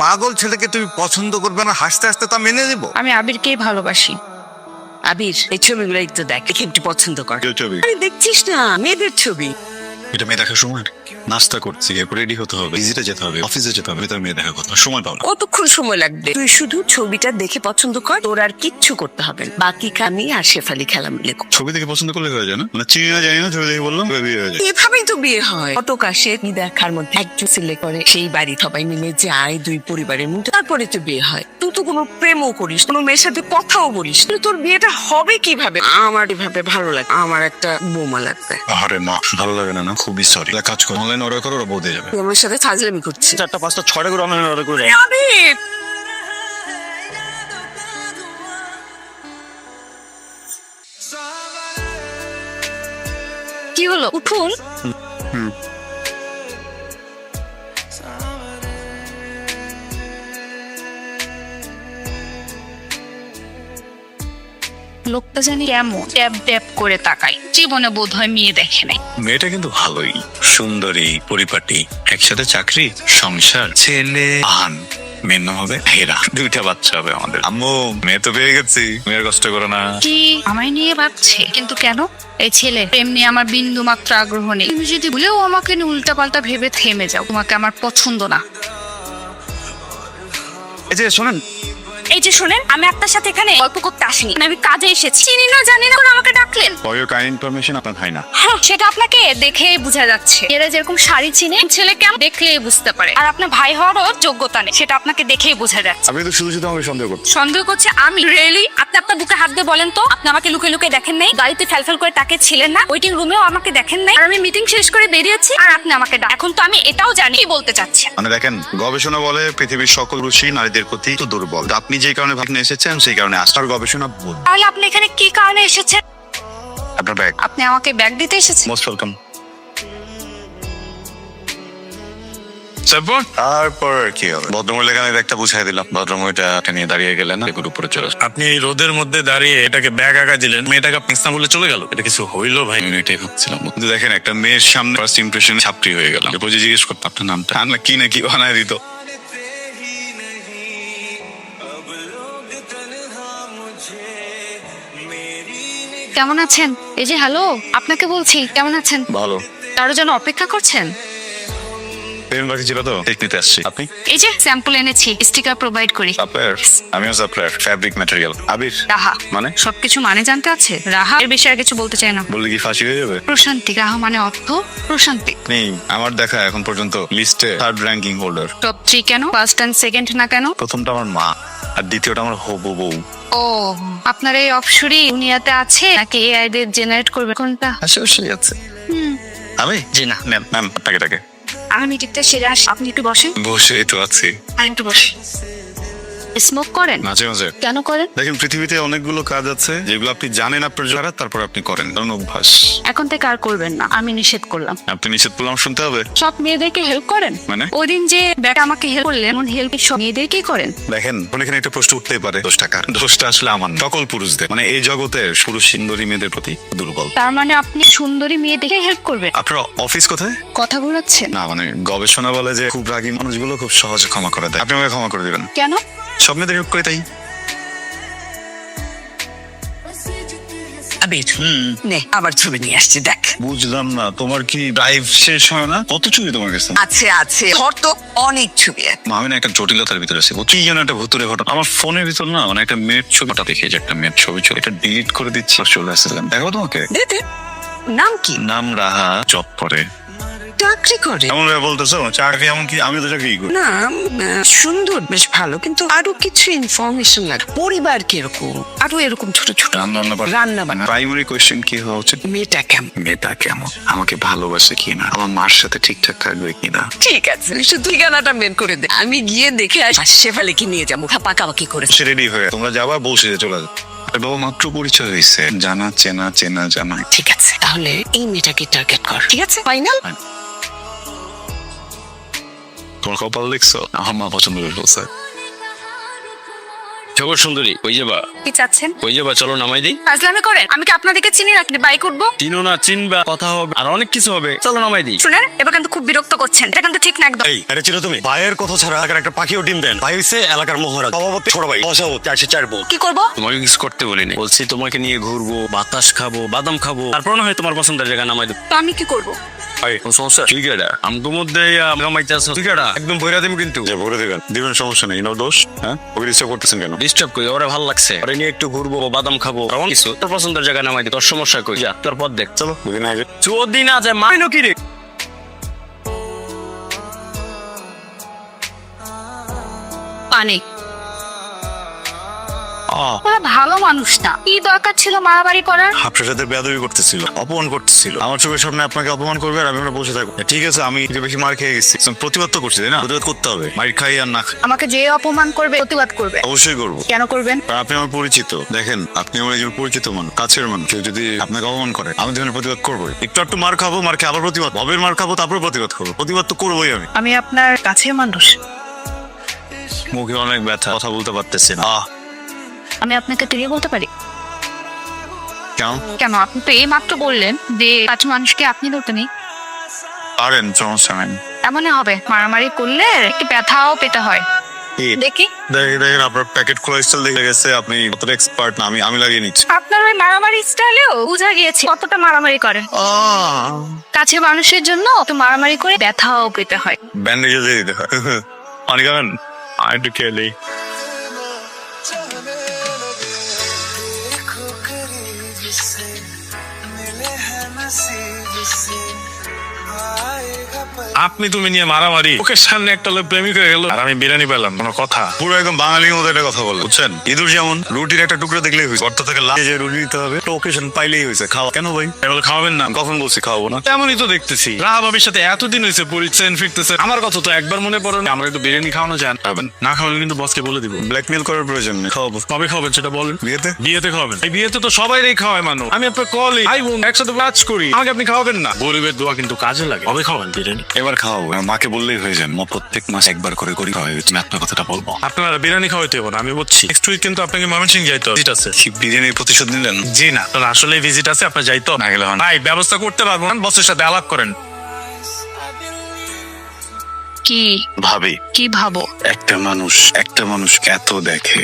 পাগল ছেলেকে তুমি পছন্দ করবে না, হাসতে হাসতে তা মেনে নেবো? আমি আবিরকেই ভালোবাসি। আবির, এই ছবিগুলো একটু দেখ, দেখে একটু পছন্দ কর। ছবি আরে দেখছিস না, মেয়েদের ছবি। এটা মেয়ে দেখার সময়? নাস্তা করছি, এরপর রেডি হতে হবে, ভিজিটে যেতে হবে, অফিসে যেতে হবে, তার মেয়ে দেখার কথা সময় পাবো না। কতক্ষণ সময় লাগবে? তুই শুধু ছবিটা দেখে পছন্দ কর, তোর আর কিচ্ছু করতে হবে না। বাকি আমি আর শেফালি খেলা মিলে করব। ছবি দেখে পছন্দ করলে হয়ে যায় না? মানে চিনি না জানি না, ছবি দেখে বললাম বিয়ে হয়ে যায়। এভাবেই তো বিয়ে হয়। কত কাশে দেখার মধ্যে একজন সিলেক্ট করে, সেই বাড়ি সবাই মিলে যায়, দুই পরিবারের মধ্যে, তারপরে তো বিয়ে হয়। তুই তো কোনো প্রেমও করিস, কোনো মেয়ের সাথে কথাও বলিস, কিন্তু তোর বিয়েটা হবে কিভাবে? আমার এভাবে ভালো লাগে, আমার একটা বৌমা লাগবে। আরে মা, ভালো লাগে না? না খুবই সরি। কাজ করো, অনলাইন অর্ডার করো, ওরা বউ দিয়ে যাবে। তুই আমার সাথে ফাজলামি করছিস। 4টা 5টা 6টা করে অনলাইন অর্ডার করে আবির, কি হলো, উঠুন। লোকটা জানি কেমন, ট্যাপ ট্যাপ করে তাকাই, জীবনে বোধ হয় মেয়ে দেখে নাই। মেয়েটা কিন্তু ভালোই, সুন্দরী, পরিপাটি, একসাথে চাকরি, সংসার, ছেলে আহান, মেয়ের নাম হবে হেরা, 2টা বাচ্চা হবে আমাদের। আম্মু, মেয়ে তো পেয়ে গেছি, মেয়ের কষ্ট করো না। কি আমায় নিয়ে ভাবছে? কিন্তু কেন? এই ছেলে প্রেম নিয়ে আমার বিন্দু মাত্র আগ্রহ নেই। তুমি যদি ভুলেও আমাকে নিয়ে উল্টা পাল্টা ভেবে থেমে যাও, তোমাকে আমার পছন্দ না। এই যে শোনেন, এই যে শোনেন, আমি আপনার সাথে এখানে গল্প করতে আসিনি, আমি কাজে এসেছি। চিনি না জানি না, আমাকে ডাকলেন। ফর ইওর কাইন্ড ইনফরমেশন, আপনার ভাই না। হ্যাঁ, সেটা আপনাকে দেখেই বোঝা যাচ্ছে। এরা যেরকম শাড়ি চিনে, ছেলে কেমন দেখলেই বুঝতে পারে। আর আপনার ভাই হওয়ারও যোগ্যতা নেই, সেটা আপনাকে দেখেই বোঝা যাচ্ছে। আপনি তো শুধু শুধু আমাকে সন্দেহ করছেন। সন্দেহ করছে আমি? রিয়েলি? আপনি আপনার বুকে হাত দিয়ে বলেন তো, আপনি আমাকে লুকে লুকে দেখেন নাই? গাড়িতে ফেলফেল করে তাকে ছিলেন না? ওয়েটিং রুমেও আমাকে দেখেন নাই? আর আমি মিটিং শেষ করে বেরিয়েছি, আর আপনি আমাকে এখন তো আমি এটাও জানি কি বলতে চাচ্ছেন। মানে দেখেন, গবেষণা বলে পৃথিবীর সকল পুরুষই নারীদের প্রতি তো দুর্বল। আপনি যে কারণে ভাবনা এসেছেন, সেই কারণে আস্থার গবেষণা ভুল। তাহলে আপনি এখানে কি কারণে এসেছেন? আপনার ব্যাগ। আপনি আমাকে ব্যাগ দিতে এসেছেন? Most welcome. তারপর কি হবে? ভদ্রমহিলা এখানে একটা বুঝাই দিলাম, ভদ্রমহিলা নিয়ে দাঁড়িয়ে গেলেন, এগুলোর উপরে চলে আসবে। আপনি এই রোদের মধ্যে দাঁড়িয়ে এটাকে ব্যাগ আঁকা দিলেন, মেয়েটাকে আপনি ইসলাম বলে চলে গেল। এটা কিছু হইলো ভাই? আমি এটাই ভাবছিলাম। কিন্তু দেখেন, একটা মেয়ের সামনে ফার্স্ট ইমপ্রেশন ছাপড়ি হয়ে গেলাম। এরপর যে জিজ্ঞেস করতাম আপনার নামটা, না কি না কি বানায় দিত। কেমন আছেন? এই যে হ্যালো, আপনাকে বলছি কেমন আছেন? ভালো। কারো জন্য অপেক্ষা করছেন? পেমেন্ট বাকি ছিল তো, ঠিক নিতে আসছি। আপনি? এই যে স্যাম্পল এনেছি, স্টিকার প্রোভাইড করি। সাপ্লায়ার? আমিও সাপ্লায়ার, ফ্যাব্রিক ম্যাটেরিয়াল। আবির রাহা। মানে? সবকিছু মানে জানতে আছে? রাহা এর বেশি আর কিছু বলতে চাই না। বললে কি ফাঁসি হয়ে যাবে? প্রশান্তি। রাহা মানে অর্থ প্রশান্তি। নেই, আমার দেখা এখন পর্যন্ত লিস্টে 3rd র্যাঙ্কিং হোল্ডার। টপ 3 কেন? ফার্স্ট এন্ড সেকেন্ড না কেন? প্রথমটা আমার মা, আর দ্বিতীয়টা আমার হবু বউ। ও, আপনার এই অপসরি দুনিয়াতে আছে নাকি এআই দের জেনারেট করবে? কোনটা? আশেপাশেই আছে। আমি? জি না, ম্যাম। ম্যাম আপনাকে ডাকে। আমি মিটিংটা সেরে আসি, আপনি একটু বসেন। বসেই তো আছি। আর একটু বসে। স্মোক করেন? মাঝে মাঝে। কেন করেন? দেখেন, পৃথিবীতে অনেকগুলো কাজ আছে যেগুলো আপনি জানেন আপনার যারা, তারপর আপনি করেন, কারণ অভ্যাস। এখন থেকে আর করবেন না, আমি নিষেধ করলাম। আপনি নিষেধ করলাম শুনতে হবে? সব মেয়েদেরকে হেল্প করেন? মানে? ওদিন যে ব্যাটা আমাকে হেল্প করলেন, এমন হেল্প সব মেয়েদেরকেই করেন? দেখেন, এখানে একটা প্রশ্ন উঠতেই পারে, দোষটা কার? দোষটা আসলে আমার না, সকল পুরুষদের। মানে এই জগতের পুরুষ সুন্দরী মেয়েদের প্রতি দুর্বল। তার মানে আপনি সুন্দরী মেয়ে দেখে হেল্প করবেন? আপনার অফিস কোথায়? কথা বলাচ্ছেন? না মানে, গবেষণা বলে যে খুব রাগী মানুষগুলো খুব সহজে ক্ষমা করে দেয়। আপনি আমাকে ক্ষমা করে দিবেন। কেন? সব মেয়েদের হেল্প করে তাই। আবির, নে আবার ছবি নিয়ে আসছি, দেখ। বুঝলাম না, তোমার কি ড্রাইভ শেষ হয় না? কত ছবি তোমার কাছে? আছে আছে, ধর তো অনেক ছবি আছে। আমি না একটা জটিলতার ভিতরে আছি, কি যেন একটা ভুতুরে ঘটনা। আমার ফোনের ভিতর না মানে একটা মেয়ের ছবিটা দেখে, যে একটা মেয়ের ছবি ছিল, এটা ডিলিট করে দিচ্ছি, চলে আসছিলাম। দেখো তোমাকে। দে দে। নাম কি? নাম রাহা, জব করে। চাকরি করে? এমন ভাবে বলতেছো চাকরি? এমন কি? আমি তো চাকরি করি। না, সুন্দর, বেশ ভালো, কিন্তু আরো কিছু ইনফরমেশন লাগে। পরিবার কিরকম, আরো এরকম ছোট ছোট রান্না বান্না। প্রাইমারি কোয়েশ্চেন কি হওয়া উচিত? মেয়েটা কেমন? মেয়েটা কেমন, আমাকে ভালোবাসে কিনা, আমার মার সাথে ঠিকঠাক থাকবে কিনা। ঠিক আছে, শুধু ঠিকানাটা বের করে দে, আমি গিয়ে দেখে আসি। শেফালিকে নিয়ে যাবো, পাকাপাকি করে। সে রেডি হয়ে তোমরা যাবা, বসে চলে যাবে। বাবা মাত্র পরিচয় হয়েছে, জানা চেনা চেনা জানা। ঠিক আছে, তাহলে এই মেয়েটাকে টার্গেট কর। ঠিক আছে, ফাইনাল। তোমার কপাল দেখছো, আমার মা পছন্দ করে ফেলছে। খবর সুন্দরী, কই যাবা? কি চাচ্ছেন? কই যাবা, চলো নামাই দিই। ফাজলামি করেন? আমি কি আপনাদেরকে চিনি নাকি বাইক উঠবো? চিনো না, চিনবা, কথা হবে আর অনেক কিছু হবে, চলো নামাই দিই। শুনেন, এবার কিন্তু খুব বিরক্ত করছেন, এটা কিন্তু ঠিক না একদম। এই এটা ছিল তুমি ভাইয়ের কথা ছাড়া এলাকার একটা পাখিও ডিম দেন। ভাই হইছে এলাকার মহারাজ, সভাপতি ছোট ভাই, সভাপতি 404 ভোট। কি করব? তোমাকে কিছু করতে বলিনি, বলছি তোমাকে নিয়ে ঘুরবো, বাতাস খাবো, বাদাম খাবো, তারপর না হয় তোমার পছন্দের জায়গা নামাই দেবো। তো আমি কি করব? সমস্যা তুই কেডা? আমি তো মধ্যে নামাইতে আসো, তুই কেডা? একদম ভৈরা দিম কিন্তু যে ভরে দিবেন দিবেন, সমস্যা নেই, নো দোষ। হ্যাঁ ওকে ডিস্টার্ব করতেছেন কেন? ডিস্টার্ব করি, ওরা ভালো লাগছে, ওরা নিয়ে একটু ঘুরবো, বাদাম খাবো, আর অনেক কিছু। তোর পছন্দের জায়গা নামাই দিই, তোর সমস্যা কই? যা তোর পথ দেখ, চলো। দুদিন আগে চোদ্দিন আছে মাইনো কি রে? পানি। ওরা ভালো মানুষ না, কি দরকার ছিল মারামারি করার? আপনার সাথে বেয়াদবি করতেছিল, অপমান করতেছিল, আমার চোখের সামনে আপনাকে অপমান করবে আর আমি ওখানে বসে থাকবো। ঠিক আছে, আমি একটু বেশি মার খেয়ে গেছি, প্রতিবাদ তো করছি তাই না? প্রতিবাদ করতে হবে, মার খাই আর না খাই। আমাকে যে অপমান করবে প্রতিবাদ করবে। অবশ্যই করবো। কেন করবেন? কারণ আপনি আমার পরিচিত। দেখেন, আপনি আমার একজন পরিচিত মানুষ, কাছের মানুষ। কেউ যদি আপনাকে অপমান করে আমি তখন প্রতিবাদ করবো। একটু মার খাবো, মার খেয়ে আবার প্রতিবাদ, ভবের মার খাবো, তারপর প্রতিবাদ করবো। প্রতিবাদ তো করবোই আমি। আমি আপনার কাছের মানুষ। মুখে অনেক ব্যথা, কথা বলতে পারতেছি না। আমি আপনাকে তুই বলতে পারি? কেন? কেন? আপনি তো এই মাত্র বললেন যে কাছে মানুষকে আপনি ধরতে নেই। পারেন, সমস্যা নেই। এমনই হবে, মারামারি করলে একটু ব্যথাও পেতে হয়। দেখি। দেখেন আপনার প্যাকেট খোলা স্টাইল দেখে গেছে, আপনি কতটা এক্সপার্ট না আমি লাগিয়ে নিচ্ছি। আপনার ওই মারামারি স্টাইলেও বোঝা গিয়েছে কতটা মারামারি করেন। কাছে মানুষের জন্য তো মারামারি করে ব্যথাও পেতে হয়। ব্যান্ডেজ দিয়ে দিতে হয়। পানি খাবেন? আর একটু খেয়ে নেই। আপনি তুমি নিয়ে মারামারি, ওকে সামনে একটা লোক প্রেমিক হয়ে গেল আর আমি বিরিয়ানি পেলাম, কোনো কথা? পুরো একদম বাঙালির মতো একটা কথা বলে, বুঝছেন? ইঁদুর যেমন রুটির একটা টুকরো দেখলেই হয়েছে, গর্ত থেকে লাফিয়ে যে রুটি দিতে হবে, ওকেশন পাইলেই হয়েছে। খাওয়া কেন ভাই? এগুলো খাওয়াবেন না? কখন বলছি খাওয়াবো না? তেমনই তো দেখতেছি, রাহা ভাবির সাথে এতদিন হয়েছে পরিচয় ফিরতেছে, আমার কথা তো একবার মনে পড়ে না। আমরা একটু বিরিয়ানি খাওয়ানো যান, খাবেন না? খাওয়ালে কিন্তু বসকে বলে দিব। ব্ল্যাকমেল করার প্রয়োজন নেই, খাওয়াবো। কবে খাবেন সেটা বলেন। বিয়েতে? বিয়েতে খাওয়াবেন? এই বিয়েতে তো সবাই খাওয়ায় মানুষ, আমি আপনার কলি ভাই বোন একসাথে কাজ করি, আমাকে আপনি খাওয়াবেন না? গরিবের দোয়া কিন্তু কাজে লাগে। কবে খাওয়াবেন বিরিয়ানি? এবার খাওয়াবো, মাকে বললেই হয়ে যান। মা প্রত্যেক মাস একবার করে করি খাওয়াই, তুমি আপনার কথাটা বলবো। আপনারা বিরিয়ানি খাওয়াইতে হবে না, আমি বলছি। নেক্সট উইক কিন্তু আপনাকে ময়মনসিংহ যাইতে হবে, ভিজিট আছে। কি বিরিয়ানির প্রতিশোধ নিলেন? জি না, আপনার আসলে ভিজিট আছে, আপনার যাইতে হবে। না গেলে হয় না। ভাই ব্যবস্থা করতে পারবো না, বসের সাথে আলাপ করেন। কি ভাবি, কি ভাবো? একটা মানুষ এত দেখে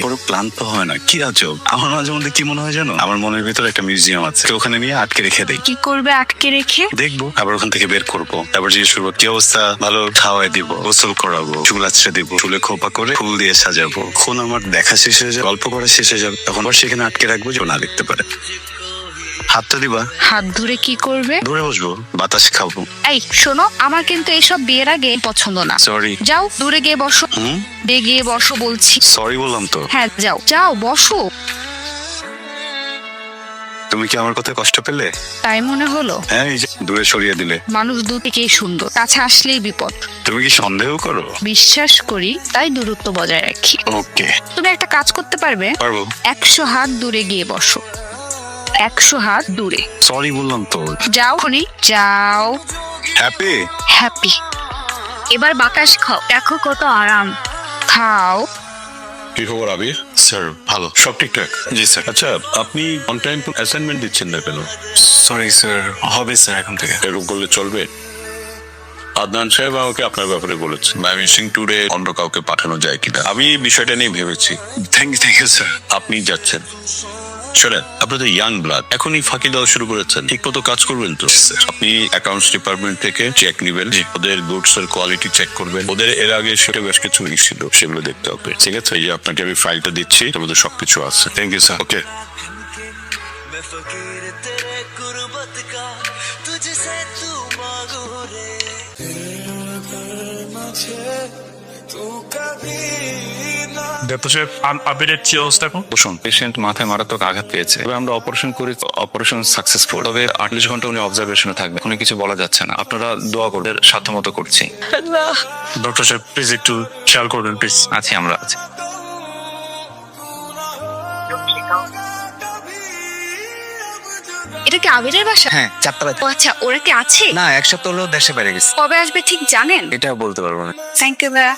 পুরো ক্লান্ত হয় না, কি আজব। আমার মাঝে মধ্যে কি মনে হয় জানো, আমার মনের ভিতরে একটা মিউজিয়াম আছে, ওখানে নিয়ে আটকে রেখে দেই। কি করবে আটকে রেখে? দেখবো, আবার ওখান থেকে বের করবো, তারপর জিজ্ঞেস করবো কি অবস্থা, ভালো? খাওয়াই দিব, গোসল করাবো, চুল আছড়ে দিব, চুলে খোপা করে ফুল দিয়ে সাজাবো। এখন আমার দেখা শেষ হয়ে যাবে, গল্প করা শেষ হয়ে যাবে, তখন আবার সেখানে আটকে রাখবো যে ও না দেখতে পারে। হাতটা দিবা, হাত ধরে কি করবে? দূরে বসবো, বাতাস খাবো। এই শোনো, আমার কিন্তু এইসব বিয়ের আগে পছন্দ না। সরি। যাও দূরে গিয়ে বসো। দূরে গিয়ে বসো বলছি। সরি বললাম তো। হ্যাঁ যাও যাও বসো। তুমি কি আমার কথায় কষ্ট পেলে? তাই মনে হলো? হ্যাঁ, এই যে দূরে সরিয়ে দিলে। মানুষ দূর থেকেই সুন্দর, কাছে আসলেই বিপদ। তুমি কি সন্দেহ করো? বিশ্বাস করি, তাই দূরত্ব বজায় রাখি। ওকে, তুমি একটা কাজ করতে পারবে? পারবো। 100 হাত দূরে গিয়ে বসো। 100 হাত দূরে। সরি বললাম তো। যাও খনি, যাও। হ্যাপি? হ্যাপি। এবার বাতাস খাও, দেখো কত আরাম। খাও। কি খবর আবির? স্যার ভালো, সব ঠিকঠাক? জি স্যার। আচ্ছা, আপনি অন টাইম অ্যাসাইনমেন্ট দিচ্ছেন না কেন? সরি স্যার, হবে স্যার এখন থেকে। এরকম করলে চলবে? আদনান সাহেব আমাকে আপনার ব্যাপারে বলেছে, মিসিং ট্যুরে অন্য কাউকে পাঠানো যায় কিনা। আমি এই বিষয়টা নিয়ে ভেবেছি। Thank you sir. আপনি যাচ্ছেন, শোনেন, আপনি তো ইয়াং ব্লাড, এখনই ফাঁকি দেওয়া শুরু করেছেন, ঠিক মতো কাজ করবেন তো? আপনি অ্যাকাউন্টস ডিপার্টমেন্ট থেকে চেক নিবেন, ওদের গুডস এর কোয়ালিটি চেক করবেন, ওদের এর আগে সেটা বেশ কিছু মিস ছিল, সেগুলো দেখতে হবে। ঠিক আছে, এই যে আপনাকে আমি ফাইলটা দিচ্ছি, তার মধ্যে সবকিছু আছে। Thank you sir. ওকে। আবিরের কি অবস্থা এখন? বসুন, পেশেন্ট মাথায় মারাত্মক আঘাত পেয়েছে, তবে আমরা অপারেশন করি, অপারেশন সাকসেসফুল, তবে 48 ঘন্টা উনি অবজারভেশনে থাকবে, কোনো কিছু বলা যাচ্ছে না। আপনারা দোয়া করবেন, সাধ্যমতো করছি। ডক্টর সাহেব প্লিজ একটু খেয়াল করবেন প্লিজ। আছি, আমরা আছি। এটা কি আবিরের বাসা? হ্যাঁ, চারতলা। ও আচ্ছা, ওরা কি আছে? না, এক সপ্তাহ হলো দেশে বেড়ে গেছে। কবে আসবে ঠিক জানেন? এটা বলতে পারবো না। থ্যাংক ইউ ভাইয়া।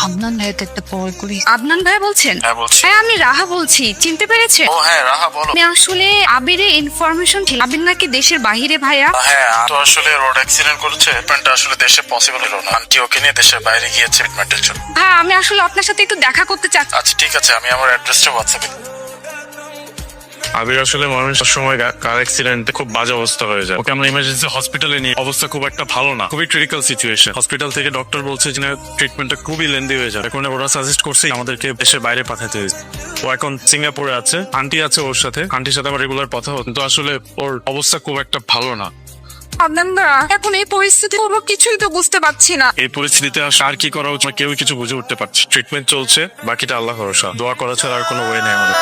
আদনান ভাইকে একটা কল করি। আদনান ভাই বলছেন? হ্যাঁ বলছি। হ্যাঁ আমি রাহা বলছি, চিনতে পেরেছেন? ও হ্যাঁ রাহা বলো। আমি আসলে আবিরের ইনফরমেশন ছিল আবির নাকি দেশের বাহিরে ভাইয়া। হ্যাঁ তো আসলে রোড অ্যাক্সিডেন্ট করেছে, ট্রিটমেন্টটা আসলে দেশে পসিবল হলো না। আন্টি ওকে নিয়ে দেশের বাইরে গিয়েছে ট্রিটমেন্টের জন্য। হ্যাঁ আমি আসলে আপনার সাথে একটু দেখা করতে চাচ্ছি। আচ্ছা ঠিক আছে, আমি আমার অ্যাড্রেসটা হোয়াটসঅ্যাপে। আবির আসলে মানুষের সময় কার অ্যাক্সিডেন্টে খুব বাজে অবস্থা হয়ে যায়। ওকে আমরা ইমার্জেন্সি হসপিটালে নিয়ে, অবস্থা খুব একটা ভালো না, খুবই ক্রিটিক্যাল সিচুয়েশন। হসপিটাল থেকে ডক্টর বলছে যে ট্রিটমেন্টটা খুবই লেন্দি হয়ে যায়। এখন ওরা সাজেস্ট করছে আমাদেরকে দেশের বাইরে পাঠাতে হয়েছে। ও এখন সিঙ্গাপুরে আছে, আন্টি আছে ওর সাথে, আন্টির সাথে আমার রেগুলার কথা হতো, কিন্তু আসলে ওর অবস্থা খুব একটা ভালো না। আদনান ভাই এখন এই পরিস্থিতি কোনো কিছুই তো বুঝতে পারছি না। এই পরিস্থিতিতে আর কি করা উচিত কেউ কিছু বুঝে উঠতে পারছে। ট্রিটমেন্ট চলছে, বাকিটা আল্লাহ ভরসা। দোয়া করা ছাড়া আর কোনো ওয়ে নেই আমাদের।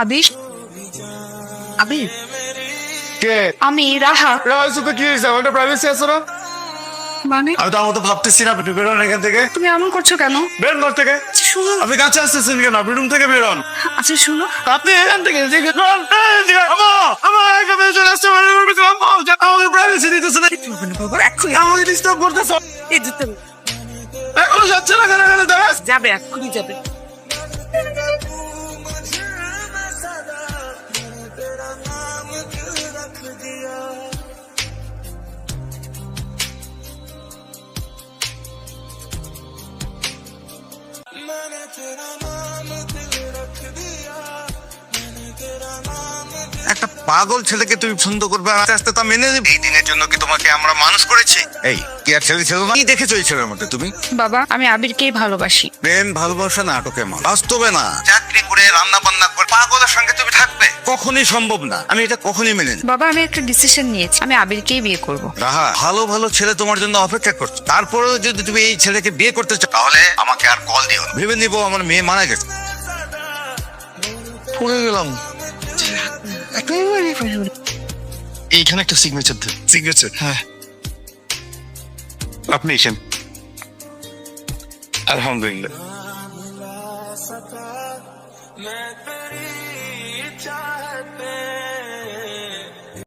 আবির, আবির কে আমি রাহা। তো কি হয়েছে? আমাদের প্রাইভেসি আছে না? মানে আমি তো আমার তো ভাবতেছি না, আপনি বেরোন এখান থেকে। তুমি এমন করছো কেন? বেরোন ঘর থেকে। শুনো, আপনি কাছে আসতেছেন কেন? আপনি রুম থেকে বেরোন। আচ্ছা শুনো, আপনি এখান থেকে আমাকে প্রাইভেসি দিতেছে না। আমাকে ডিস্টার্ব করতেছে। এই দুটো এখনো যাচ্ছে না কেন? এখানে দাঁড়াস। যাবে, এক্ষুনি যাবে। একটা পাগল ছেলেকে তুমি পছন্দ করবে, আস্তে আস্তে তা মেনে নেবে। এই দিনের জন্য কি তোমাকে আমরা মানুষ করেছি? এই কি আর ছেলে ছিল না? কি দেখেছো এই ছেলের মধ্যে তুমি? বাবা আমি আবিরকেই ভালোবাসি। প্রেম ভালোবাসা নাটকে মা, বাস্তবে না। চাকরি করে রান্না বান্না করে পাগলের সঙ্গে তুমি থাকবে? কখনই সম্ভব না, আমি এটা কখনই মেনে নিই। বাবা আমি একটা ডিসিশন নিয়েছি, আমি আবিরকেই বিয়ে করব। রাহা, ভালো ভালো ছেলে তোমার জন্য অপেক্ষা করছে। তারপরেও যদি তুমি এই ছেলেকে বিয়ে করতে চাও তাহলে আমাকে আর কল দিও না। ভেবে নিবো আমার মেয়ে মারা গেছে। পড়ে গেলাম। এইখানে একটা সিগনেচার দেন। সিগনেচার? হ্যাঁ আপনি এসেন। আলহামদুলিল্লাহ।